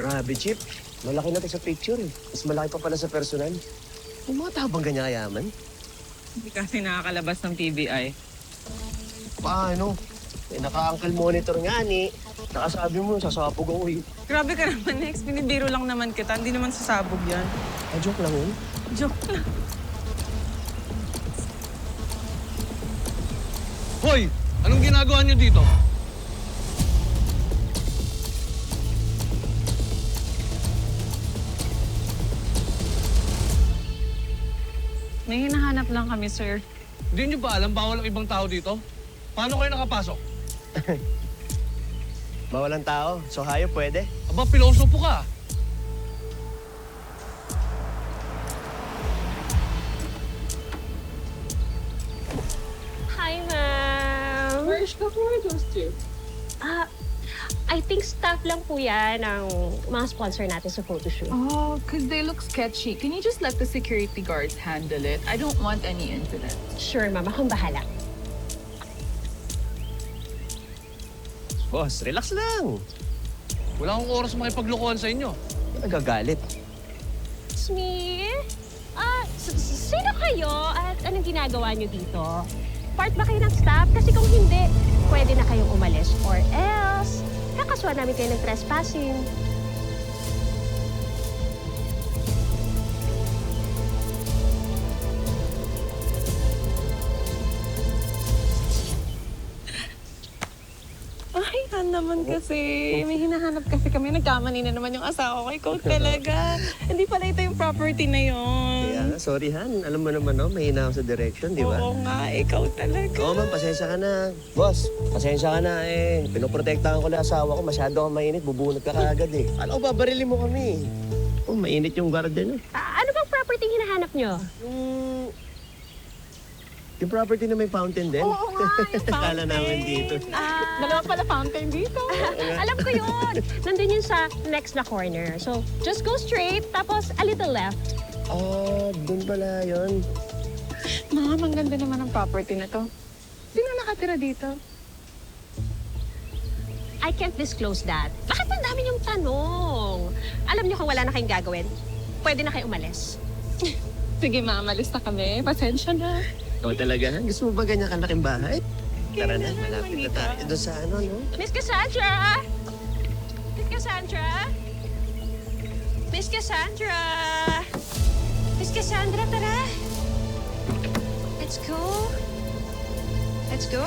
Grabe, Chip. Malaki na to sa picture eh. Mas malaki pa pala sa personal. Yung mga tao bang ganyan kayaman? Hindi kasi nakakalabas ng PBI. Paano? Eh, naka-ankle monitor nga ni. Nakasabi mo, sasabog ako eh. Grabe ka naman, Nex. Binibiro lang naman kita. Hindi naman sasabog yan. Ah, joke lang yun. Joke lang. Hoy! Anong ginagawa niyo dito? May hinahanap lang kami, sir. Hindi niyo ba alam bawal ang ibang tao dito? Paano kayo nakapasok? Mawalang tao. So hayop pwede? Aba, pilosopo ka. Hi, ma'am. Where's the four of those two? I think staff lang po yan ang mga sponsor natin sa photoshoot. Oh, because they look sketchy. Can you just let the security guards handle it? I don't want any incident. Sure, ma'am. Akong bahala. Boss, relax lang. Wala akong oras makipaglokohan sa inyo. Nagagalit. It's me. Sino kayo at anong ginagawa niyo dito? Part ba kayo ng staff? Kasi kung hindi, pwede na kayong umalis. Or else, kakasuhan namin kayo ng trespassing. Ay, Han naman kasi. May hinahanap kasi kami. Nagkamali na naman yung asawa ko. Ikaw talaga. Hindi pala ito yung property na yon. Kaya nga, sorry Han. Alam mo naman, no? Mahina ako sa direction, di ba? Oo nga, ikaw talaga. Oo, ma'am, pasensya ka na. Boss, pasensya ka na eh. Pinoprotektahan ko lang asawa ko. Masyado kang mainit. Bubunot ka kaagad eh. Alam ko, babarilin mo kami. Oh, mainit yung garden eh. Ano bang property hinahanap niyo? Yung property na may fountain din. Oo nga, yung Kala fountain. namin dito. Dalawa pala fountain dito. Alam ko yun. Nandun yun sa next na corner. So, just go straight, tapos a little left. Ah, dun pala yun. Ma'am, ang ganda naman ng property na to. Sino nakatira dito? I can't disclose that. Bakit ang dami niyong tanong? Alam niyo kung wala na kayong gagawin, pwede na kayo umalis. Sige, ma'am, alis na kami. Pasensya na. Ikaw talaga, Han? Gusto mo ba ganyan kalaking bahay? Tara na, malapit na tayo. Doon sa ano, no? Miss Cassandra! Miss Cassandra! Miss Cassandra! Miss Cassandra, tara! Let's go! Let's go!